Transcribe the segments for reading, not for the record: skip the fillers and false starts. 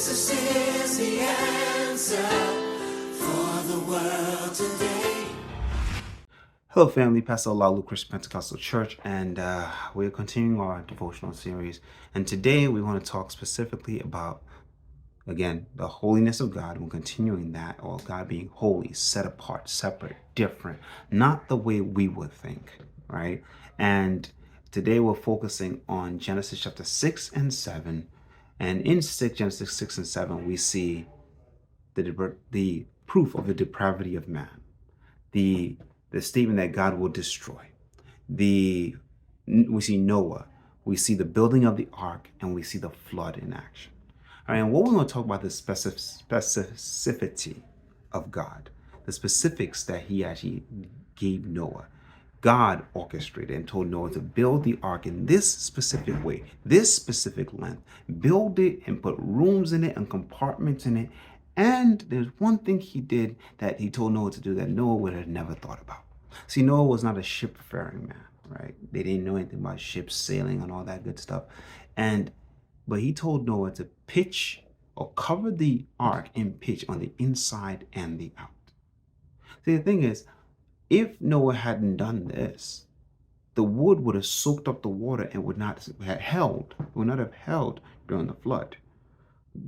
Jesus is the answer for the world today. Hello, family. Pastor Olalu Christian Pentecostal Church, and we're continuing our devotional series. And today we want to talk specifically about, again, the holiness of God. We're continuing that, or God being holy, set apart, separate, different, not the way we would think, right? And today we're focusing on Genesis chapter 6 and 7. And in Genesis 6 and 7, we see the proof of the depravity of man, the statement that God will destroy. We see Noah, we see the building of the ark, and we see the flood in action. All right, and what we want to talk about the specificity of God, the specifics that he actually gave Noah. God orchestrated and told Noah to build the ark in this specific way, this specific length, build it and put rooms in it and compartments in it. And there's one thing he did that he told Noah to do that Noah would have never thought about. See, Noah was not a ship-faring man, right? They didn't know anything about ships sailing and all that good stuff. But he told Noah to pitch or cover the ark in pitch on the inside and the out. See, the thing is, if Noah hadn't done this, the wood would have soaked up the water and would not have held during the flood.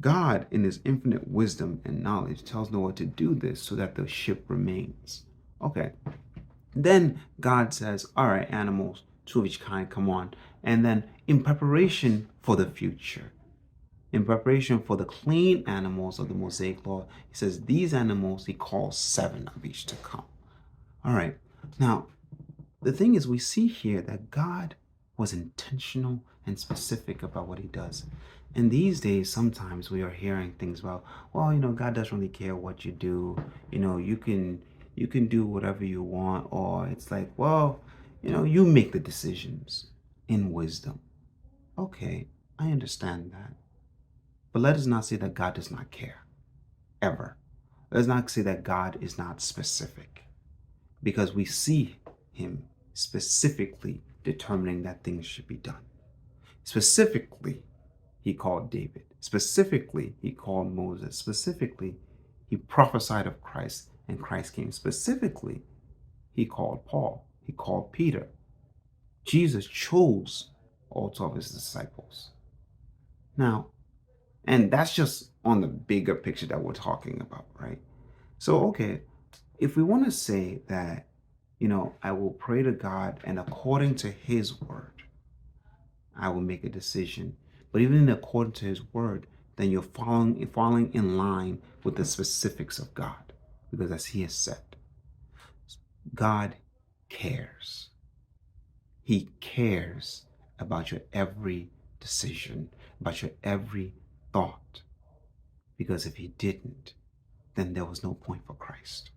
God, in his infinite wisdom and knowledge, tells Noah to do this so that the ship remains. Okay. Then God says, all right, animals, two of each kind, come on. And then in preparation for the future, in preparation for the clean animals of the Mosaic law, he says these animals, he calls 7 of each to come. All right. Now, the thing is, we see here that God was intentional and specific about what he does. And these days, sometimes we are hearing things about, well, God doesn't really care what you do. You can do whatever you want. Or it's like, well, you make the decisions in wisdom. Okay, I understand that. But let us not say that God does not care, ever. Let us not say that God is not specific, because we see him specifically determining that things should be done. Specifically, he called David. Specifically, he called Moses. Specifically, he prophesied of Christ, and Christ came. Specifically, he called Paul. He called Peter. Jesus chose all 12 of his disciples. Now, and that's just on the bigger picture that we're talking about, right? So, okay, if we want to say that, I will pray to God, and according to his word, I will make a decision. But even according to his word, then you're falling in line with the specifics of God, because as he has said, God cares. He cares about your every decision, about your every thought. Because if he didn't, then there was no point for Christ.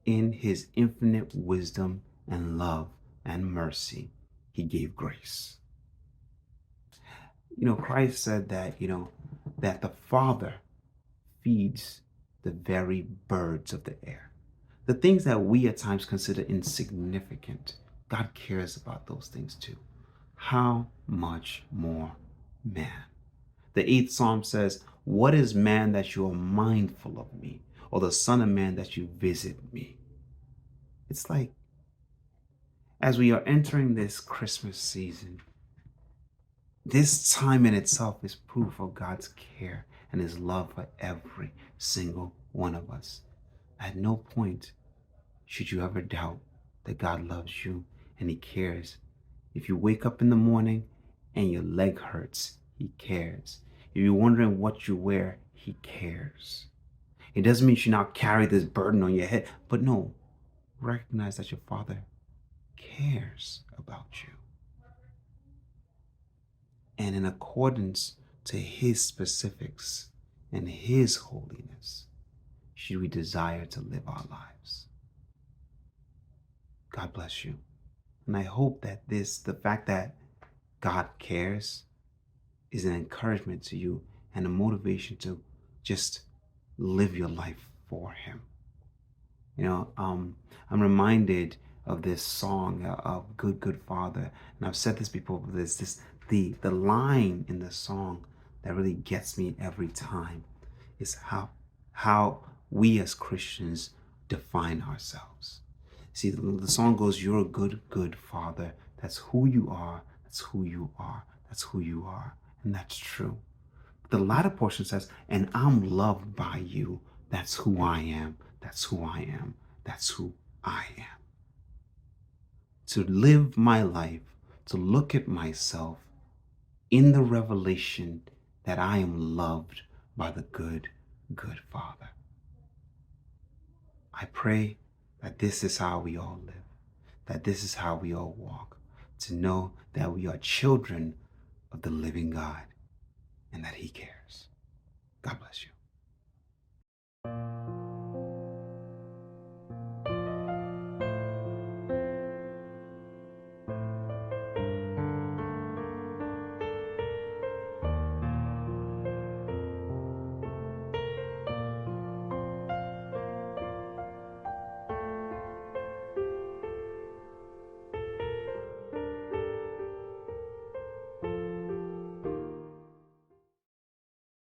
In his infinite wisdom and love and mercy, he gave grace. Christ said that, that the Father feeds the very birds of the air. The things that we at times consider insignificant, God cares about those things too. How much more man? The 8th Psalm says, what is man that you are mindful of me, or the son of man that you visit me? It's like, as we are entering this Christmas season, this time in itself is proof of God's care and his love for every single one of us. At no point should you ever doubt that God loves you and he cares. If you wake up in the morning and your leg hurts, he cares. If you're wondering what you wear, he cares. It doesn't mean you should not carry this burden on your head, but no, recognize that your Father cares about you. And in accordance to his specifics and his holiness, should we desire to live our lives. God bless you. And I hope that the fact that God cares, is an encouragement to you and a motivation to just live your life for him. I'm reminded of this song of Good Good Father, and I've said this before. There's the line in the song that really gets me every time is how we as Christians define ourselves. See, the song goes, "You're a good, good father." That's who you are. That's who you are. That's who you are. And that's true. The latter portion says, "And I'm loved by you." That's who I am. That's who I am. That's who I am. To live my life, to look at myself in the revelation that I am loved by the good, good Father. I pray that this is how we all live, that this is how we all walk, to know that we are children of the living God and that He cares. God bless you.